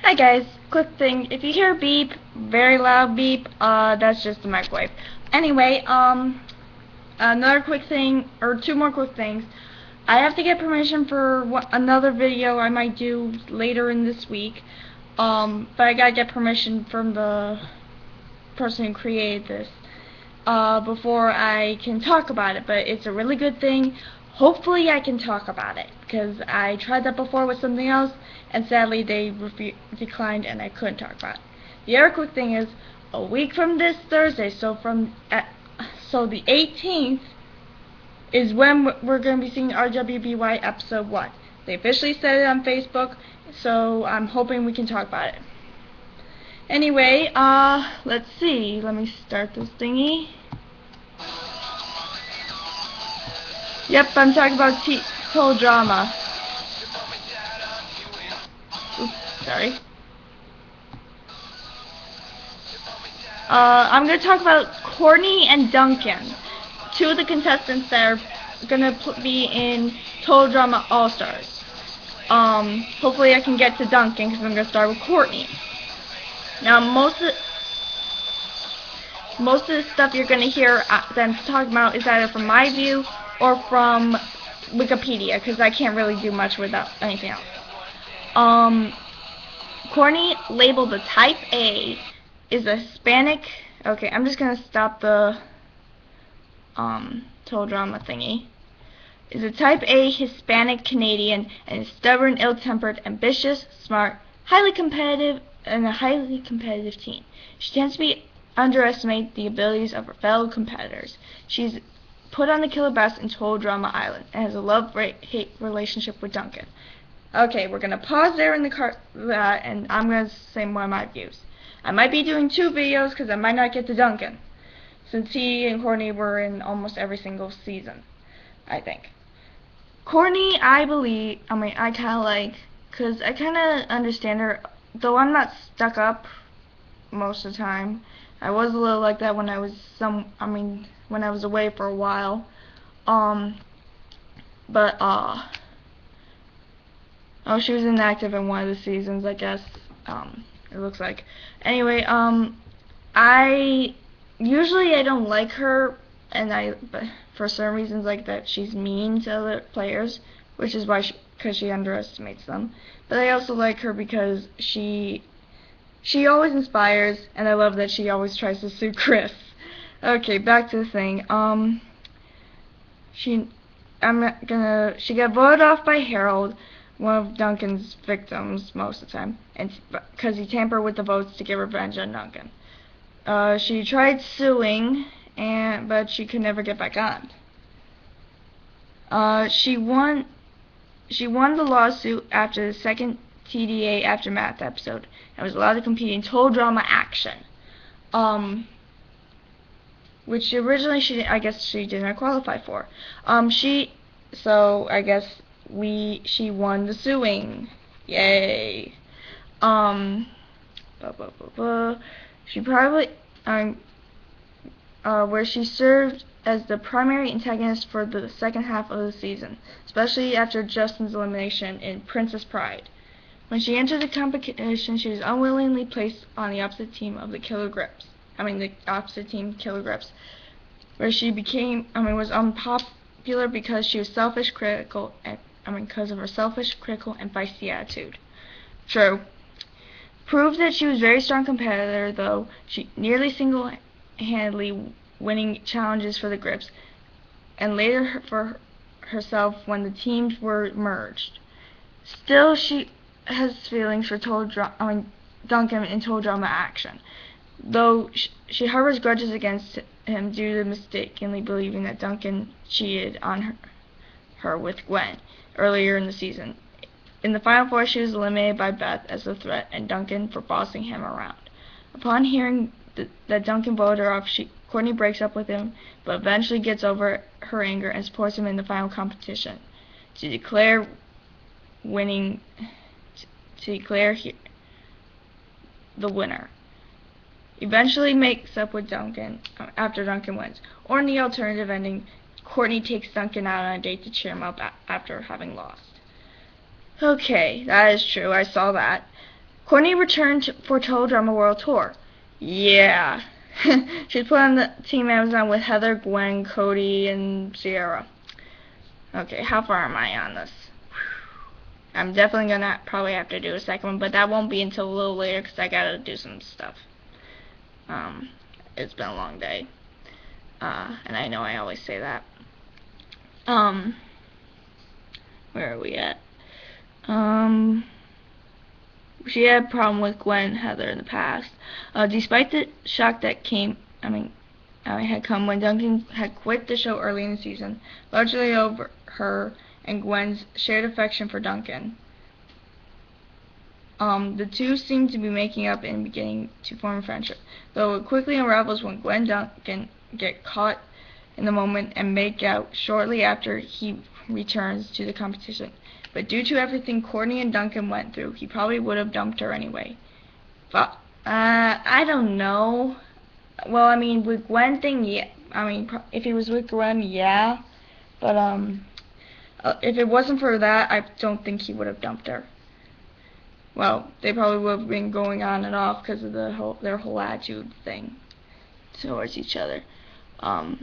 Hi guys, quick thing. If you hear a beep, very loud beep, that's just the microwave. Anyway, another quick thing, or two more quick things. I have to get permission for another video I might do later in this week. But I gotta get permission from the person who created this, before I can talk about it. But it's a really good thing. Hopefully I can talk about it, because I tried that before with something else, and sadly they declined and I couldn't talk about it. The other quick thing is, a week from this Thursday, so the 18th, is when we're going to be seeing RWBY episode 1. They officially said it on Facebook, so I'm hoping we can talk about it. Anyway, let's see. Let me start this thingy. Yep, I'm talking about total drama. Oops, sorry. I'm going to talk about Courtney and Duncan, two of the contestants that are going to be in Total Drama All-Stars. Hopefully I can get to Duncan, because I'm going to start with Courtney. Now, most of the stuff you're going to hear them talking about is either from my view or from Wikipedia, because I can't really do much without anything else. Courtney, labeled the Type A, is a Hispanic. Okay, I'm just gonna stop the total drama thingy. Is a Type A Hispanic Canadian and is stubborn, ill-tempered, ambitious, smart, highly competitive, and a highly competitive teen. She tends to underestimate the abilities of her fellow competitors. She's put on the killer best in Total Drama Island and has a love-hate relationship with Duncan. Okay, we're gonna pause there in the and I'm gonna say one of my views. I might be doing two videos because I might not get to Duncan, since he and Courtney were in almost every single season, I think. Courtney, I kind of like, because I kind of understand her, though I'm not stuck up most of the time. I was a little like that when I was when I was away for a while. Oh, she was inactive in one of the seasons, I guess. It looks like. Anyway, I don't like her, but for certain reasons, like that she's mean to other players, which is why because she underestimates them. But I also like her because she always inspires, and I love that she always tries to suit Chris. Okay, back to the thing. She got voted off by Harold, one of Duncan's victims most of the time, and because he tampered with the votes to get revenge on Duncan. She tried suing, but she could never get back on. She won the lawsuit after the second TDA Aftermath episode and was allowed to compete in Total Drama Action. Which originally she did not qualify for. So I guess she won the suing. Yay. She probably where she served as the primary antagonist for the second half of the season, especially after Justin's elimination in Princess Pride. When she entered the competition, she was unwillingly placed on the opposite team of the Killer Grips. The opposite team, Killer Grips, where she was unpopular because she was because of her selfish, critical, and feisty attitude. True. Proved that she was a very strong competitor, though, she nearly single-handedly winning challenges for the Grips, and later for herself when the teams were merged. Still, she has feelings for Duncan in Total Drama Action, though she harbors grudges against him due to mistakenly believing that Duncan cheated on her with Gwen earlier in the season. In the final four, she was eliminated by Beth as a threat and Duncan for bossing him around. Upon hearing that Duncan voted her off, Courtney breaks up with him, but eventually gets over her anger and supports him in the final competition to declare the winner. Eventually makes up with Duncan after Duncan wins. Or in the alternative ending, Courtney takes Duncan out on a date to cheer him up after having lost. Okay, that is true. I saw that. Courtney returned for Total Drama World Tour. Yeah. She's put on the Team Amazon with Heather, Gwen, Cody, and Sierra. Okay, how far am I on this? I'm definitely gonna probably have to do a second one, but that won't be until a little later because I gotta do some stuff. It's been a long day, and I know I always say that. Where are we at? She had a problem with Gwen and Heather in the past. Despite the shock that had come when Duncan had quit the show early in the season, largely over her and Gwen's shared affection for Duncan. The two seem to be making up and beginning to form a friendship, though it quickly unravels when Gwen and Duncan get caught in the moment and make out shortly after he returns to the competition. But due to everything Courtney and Duncan went through, he probably would have dumped her anyway. But, I don't know. Well, I mean, with Gwen thing, yeah. I mean, if he was with Gwen, yeah. But, if it wasn't for that, I don't think he would have dumped her. Well, they probably would have been going on and off because of their whole attitude thing towards each other. Where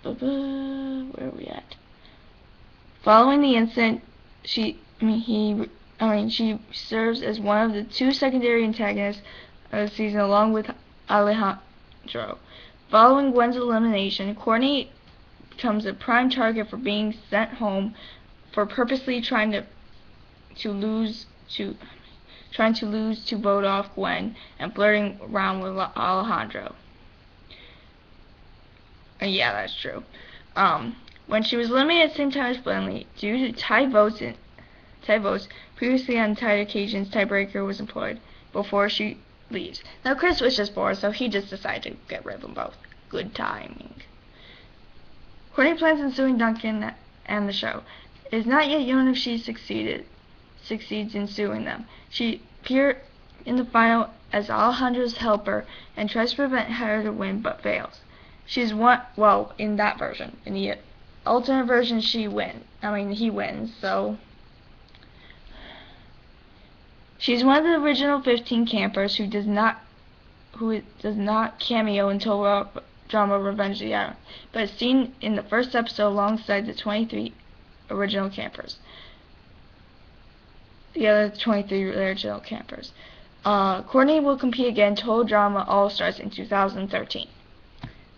are we at? Following the incident, she serves as one of the two secondary antagonists of the season, along with Alejandro. Following Gwen's elimination, Courtney becomes a prime target for being sent home for purposely trying to lose to vote off Gwen and flirting around with Alejandro. Yeah, that's true. When she was eliminated at the same time as Blanley, due to tie votes, previously on tied occasions, tiebreaker was employed before she leaves. Now, Chris was just bored, so he just decided to get rid of them both. Good timing. Courtney plans on suing Duncan and the show. It is not yet known if she succeeds in suing them. She appeared in the final as Alejandro's helper and tries to prevent her to win, but fails. She's won. Well, in that version, in the alternate version, he wins. So she's one of the original 15 campers who does not cameo in Total Drama Revenge of the Island, but is seen in the first episode alongside the 23 original campers. The other 23 original campers. Courtney will compete again in Total Drama All Stars in 2013.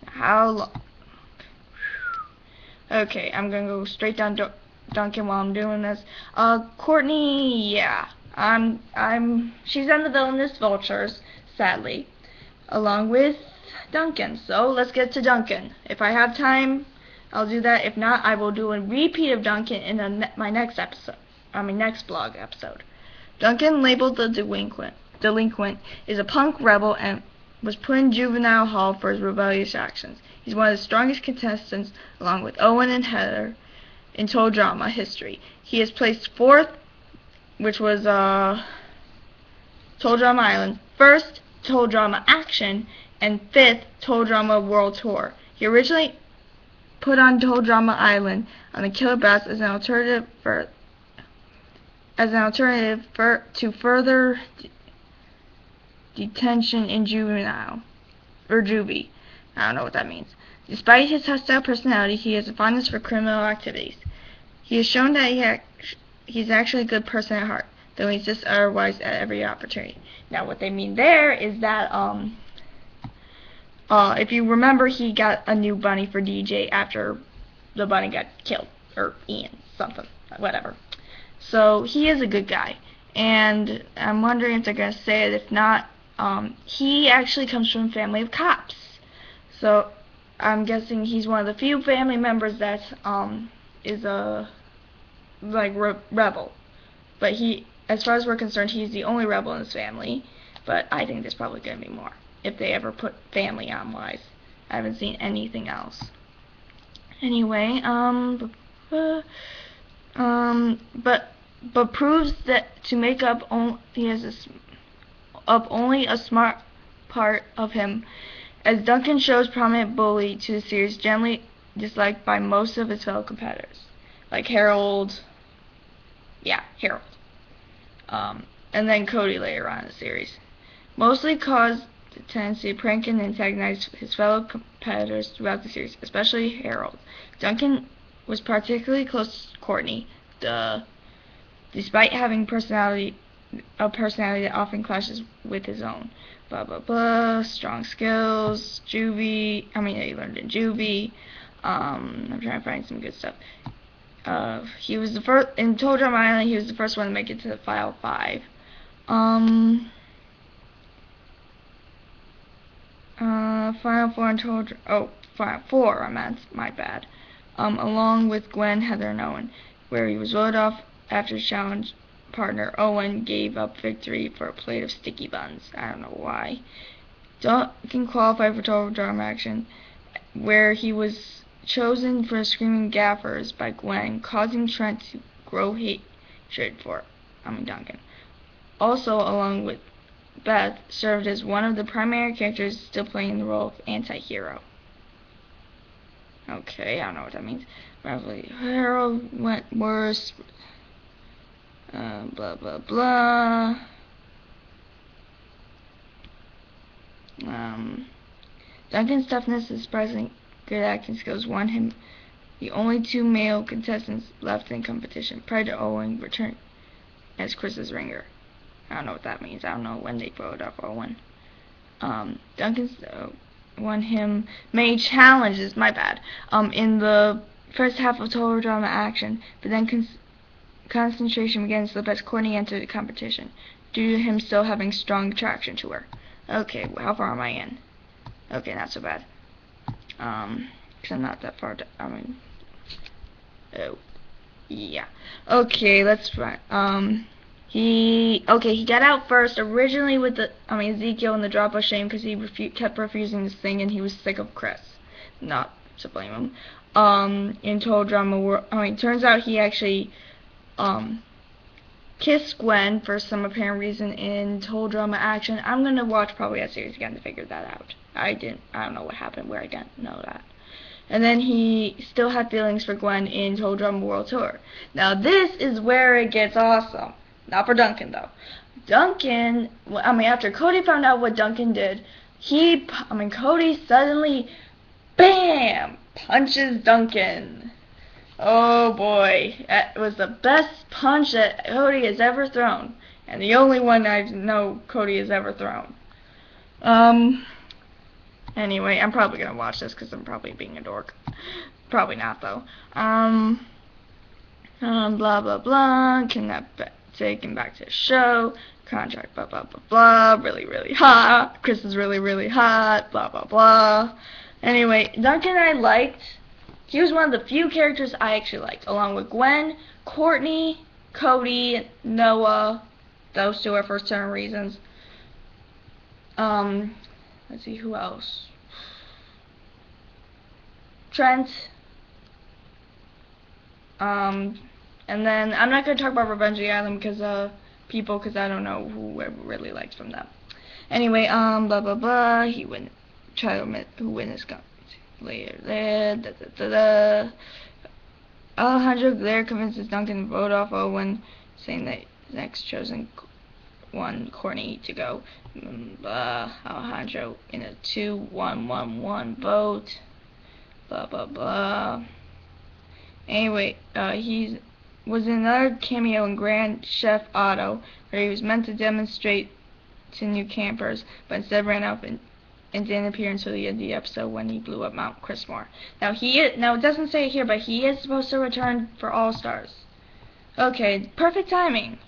How long? Okay, I'm gonna go straight down to Duncan while I'm doing this. Courtney, yeah, she's on the villainous Vultures, sadly, along with Duncan. So let's get to Duncan. If I have time, I'll do that. If not, I will do a repeat of Duncan in my next episode. Next blog episode. Duncan, labeled the delinquent, is a punk rebel and was put in juvenile hall for his rebellious actions. He's one of the strongest contestants, along with Owen and Heather, in Total Drama history. He is placed 4th, which was Total Drama Island, 1st Total Drama Action, and 5th Total Drama World Tour. He originally put on Total Drama Island on the Killer Bass as an alternative to further detention in juvenile, or juvie. I don't know what that means. Despite his hostile personality, he has a fondness for criminal activities. He has shown that he's actually a good person at heart, though he insists otherwise at every opportunity. Now, what they mean there is that, if you remember, he got a new bunny for DJ after the bunny got killed, or Ian, something, whatever. So, he is a good guy, and I'm wondering if they're going to say it. If not, he actually comes from a family of cops. So, I'm guessing he's one of the few family members that, is a, rebel. But as far as we're concerned, he's the only rebel in his family. But I think there's probably going to be more, if they ever put family on wise. I haven't seen anything else. Anyway, but proves that to make up only a smart part of him, as Duncan shows prominent bully to the series, generally disliked by most of his fellow competitors, like Harold. Yeah, Harold. and then Cody later on in the series. Mostly caused the tendency to prank and antagonize his fellow competitors throughout the series, especially Harold. Duncan was particularly close to Courtney, despite having a personality that often clashes with his own. Blah blah blah. Strong skills. Juvie. He learned in Juvie. I'm trying to find some good stuff. He was the first in Total Drama Island. He was the first one to make it to the Final 5. Final 4 and Final 4. I meant, my bad. Along with Gwen, Heather, and Owen, where he was voted off after his challenge partner Owen gave up victory for a plate of sticky buns. I don't know why. Duncan qualified for Total Drama Action, where he was chosen for screaming gaffers by Gwen, causing Trent to grow hatred for Duncan. Also, along with Beth, served as one of the primary characters still playing the role of anti-hero. Okay, I don't know what that means. Probably Harold went worse. Blah blah blah. Duncan's toughness and surprisingly good acting skills won him the only 2 male contestants left in competition prior to Owen returning as Chris's ringer. I don't know what that means. I don't know when they voted off Owen. Duncan won him many challenges, my bad, in the first half of Total Drama Action, but then concentration began to slip as Courtney entered the competition, due to him still having strong attraction to her. Okay, how far am I in? Okay, not so bad. Because I'm not that far down. Oh, yeah. Okay, let's try. He got out first originally with Ezekiel in the drop of shame because he kept refusing to sing and he was sick of Chris. Not to blame him. In Total Drama World, turns out he actually kissed Gwen for some apparent reason in Total Drama Action. I'm gonna watch probably that series again to figure that out. I don't know what happened where I didn't know that. And then he still had feelings for Gwen in Total Drama World Tour. Now this is where it gets awesome. Not for Duncan, though. Duncan, after Cody found out what Duncan did, Cody suddenly, BAM! Punches Duncan. Oh boy. That was the best punch that Cody has ever thrown. And the only one I know Cody has ever thrown. Anyway, I'm probably gonna watch this because I'm probably being a dork. Probably not, though. Blah, blah, blah. Taken back to the show, contract, blah, blah, blah, blah, really, really hot, Chris is really, really hot, blah, blah, blah. Anyway, Duncan I liked. He was one of the few characters I actually liked, along with Gwen, Courtney, Cody, Noah. Those 2 are for certain reasons. Let's see, who else? Trent. And then I'm not going to talk about Revenge of the Island because I don't know who I really liked from them. Anyway, blah blah blah. He wouldn't try to admit who witnessed guns later. Alejandro there convinces Duncan to vote off Owen, saying that the next chosen one, Courtney, to go. Alejandro in a 2-1-1-1 vote. Blah blah blah. Anyway, he was in another cameo in Grand Chef Auto, where he was meant to demonstrate to new campers, but instead ran off and didn't appear until the end of the episode when he blew up Mount Chrismore. Now it doesn't say it here, but he is supposed to return for All Stars. Okay, perfect timing.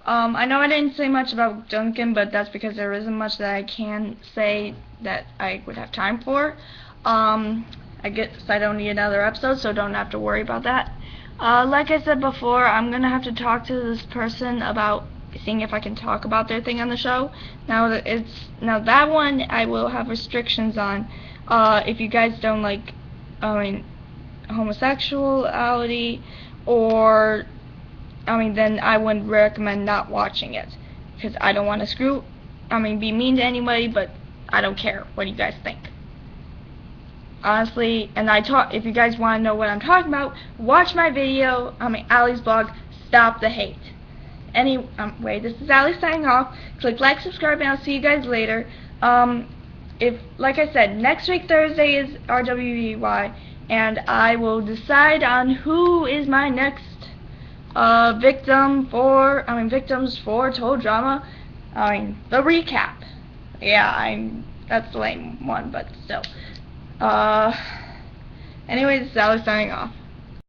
I know I didn't say much about Duncan, but that's because there isn't much that I can say that I would have time for. I guess I don't need another episode, so don't have to worry about that. Like I said before, I'm gonna have to talk to this person about seeing if I can talk about their thing on the show. Now that one I will have restrictions on. If you guys don't like, homosexuality, or then I would recommend not watching it, because I don't want to be mean to anybody, but I don't care. What do you guys think? Honestly, if you guys want to know what I'm talking about, watch my video, Allie's blog, Stop the Hate. Anyway, this is Allie signing off. Click like, subscribe, and I'll see you guys later. Like I said, next week Thursday is RWBY, and I will decide on who is my next victims for Total Drama. The recap. Yeah, that's the lame one, but still. Anyways, this is Allie signing off.